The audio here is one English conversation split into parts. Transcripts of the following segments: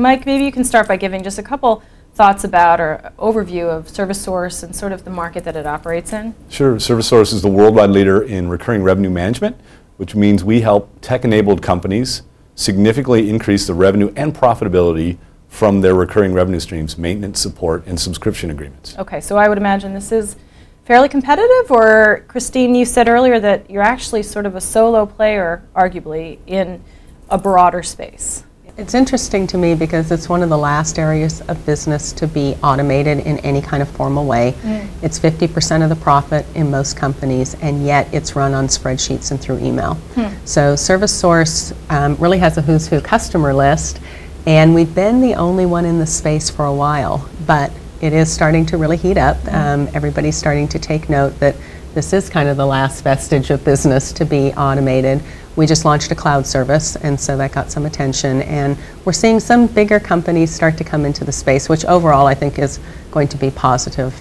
Mike, maybe you can start by giving just a couple thoughts about or overview of ServiceSource and sort of the market that it operates in. Sure. ServiceSource is the worldwide leader in recurring revenue management, which means we help tech-enabled companies significantly increase the revenue and profitability from their recurring revenue streams, maintenance, support, and subscription agreements. Okay, so I would imagine this is fairly competitive, or Christine, you said earlier that you're actually sort of a solo player, arguably, in a broader space. It's interesting to me because it's one of the last areas of business to be automated in any kind of formal way. It's 50% of the profit in most companies, and yet it's run on spreadsheets and through email. So ServiceSource really has a who's who customer list, and we've been the only one in the space for a while, but it is starting to really heat up. Everybody's starting to take note that this is kind of the last vestige of business to be automated. We just launched a cloud service, and so that got some attention, and we're seeing some bigger companies start to come into the space, which overall I think is going to be positive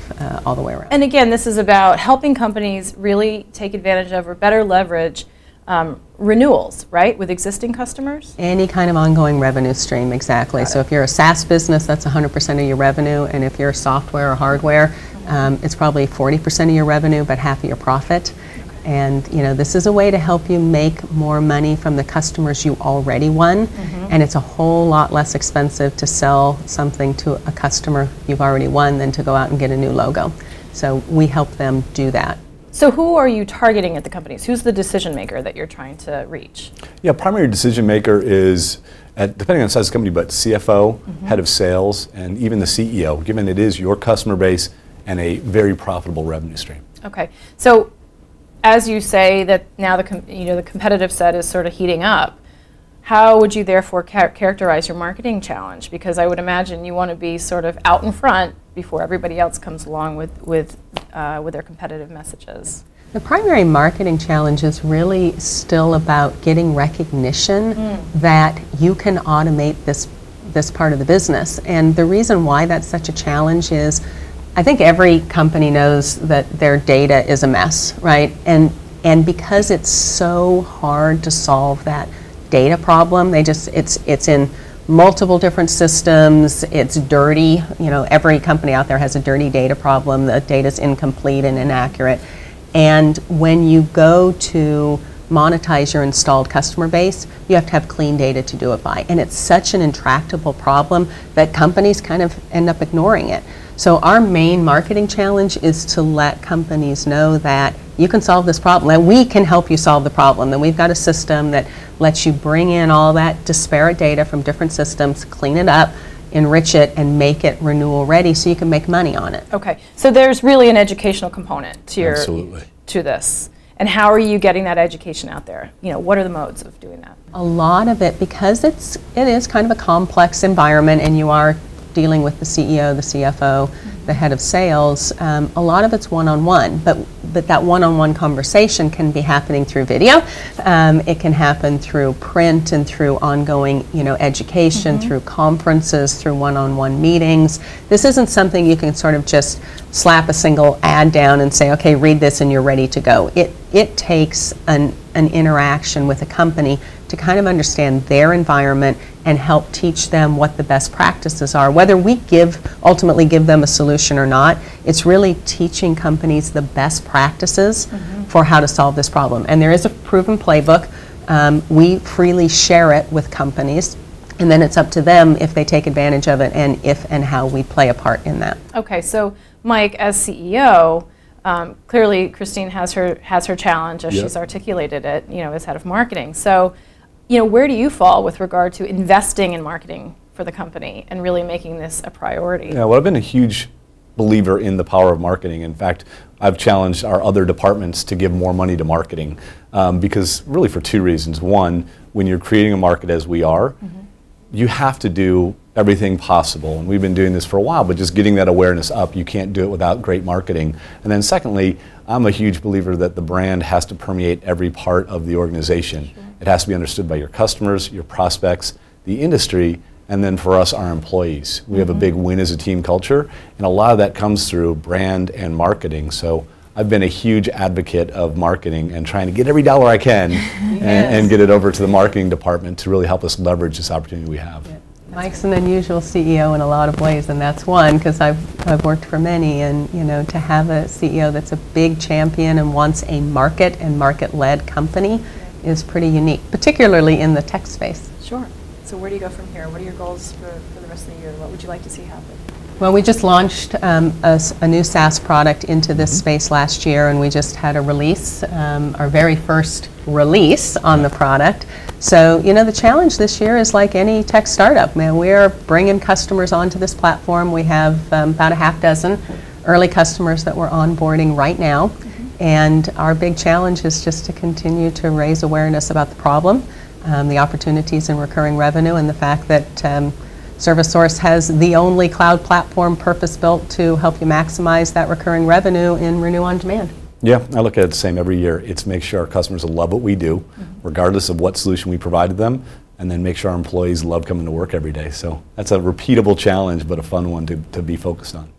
all the way around. And again, this is about helping companies really take advantage of or better leverage renewals, right, with existing customers? Any kind of ongoing revenue stream, exactly. So if you're a SaaS business, that's 100% of your revenue, and if you're software or hardware, it's probably 40% of your revenue, but half of your profit. And you know, this is a way to help you make more money from the customers you already won, and it's a whole lot less expensive to sell something to a customer you've already won than to go out and get a new logo. So we help them do that. So who are you targeting at the companies? Who's the decision maker that you're trying to reach? Yeah, primary decision maker is, depending on the size of the company, but CFO, head of sales, and even the CEO, given it is your customer base and a very profitable revenue stream. Okay, so as you say that now the competitive set is sort of heating up, how would you therefore characterize your marketing challenge? Because I would imagine you want to be sort of out in front before everybody else comes along with their competitive messages. The primary marketing challenge is really still about getting recognition that you can automate this part of the business. And the reason why that's such a challenge is I think every company knows that their data is a mess, right? And because it's so hard to solve that data problem, it's in multiple different systems, it's dirty. You know, every company out there has a dirty data problem. The data's incomplete and inaccurate. And when you go to monetize your installed customer base, you have to have clean data to do it by. And it's such an intractable problem that companies kind of end up ignoring it. So our main marketing challenge is to let companies know that you can solve this problem, that we can help you solve the problem, that we've got a system that lets you bring in all that disparate data from different systems, clean it up, enrich it, and make it renewal ready so you can make money on it. Okay, so there's really an educational component to to this. And how are you getting that education out there? You know, what are the modes of doing that? A lot of it, because it is kind of a complex environment and you are dealing with the CEO, the CFO, the head of sales, a lot of it's one-on-one, but that one-on-one conversation can be happening through video. It can happen through print and through ongoing, education, through conferences, through one-on-one meetings. This isn't something you can sort of just slap a single ad down and say, okay, read this and you're ready to go. It takes an interaction with a company to kind of understand their environment and help teach them what the best practices are. Whether we ultimately give them a solution or not, it's really teaching companies the best practices for how to solve this problem. And there is a proven playbook. We freely share it with companies, and then it's up to them if they take advantage of it and if and how we play a part in that. Okay, so Mike, as CEO, clearly Christine has her challenge as she's articulated it, as head of marketing. So, where do you fall with regard to investing in marketing for the company and really making this a priority? Yeah, well, I've been a huge believer in the power of marketing. In fact, I've challenged our other departments to give more money to marketing because really for two reasons. One, when you're creating a market as we are, you have to do everything possible, and we've been doing this for a while, but just getting that awareness up, you can't do it without great marketing. And then secondly, I'm a huge believer that the brand has to permeate every part of the organization. It has to be understood by your customers, your prospects, the industry, and then for us, our employees. We have a big win as a team culture, and a lot of that comes through brand and marketing. So I've been a huge advocate of marketing and trying to get every dollar I can and get it over to the marketing department to really help us leverage this opportunity we have. Mike's an unusual CEO in a lot of ways, and that's one, because I've worked for many, and to have a CEO that's a big champion and wants a market and market-led company is pretty unique, particularly in the tech space. Sure. So where do you go from here? What are your goals for the rest of the year? What would you like to see happen? Well, we just launched a new SaaS product into this space last year, and we just had a release, our very first release on the product. So, the challenge this year is like any tech startup, man. We're bringing customers onto this platform. We have about a half dozen early customers that we're onboarding right now. And our big challenge is just to continue to raise awareness about the problem, the opportunities in recurring revenue, and the fact that ServiceSource has the only cloud platform purpose-built to help you maximize that recurring revenue in Renew on Demand. Yeah, I look at it the same every year. It's make sure our customers love what we do, regardless of what solution we provided them, and then make sure our employees love coming to work every day. So that's a repeatable challenge, but a fun one to be focused on.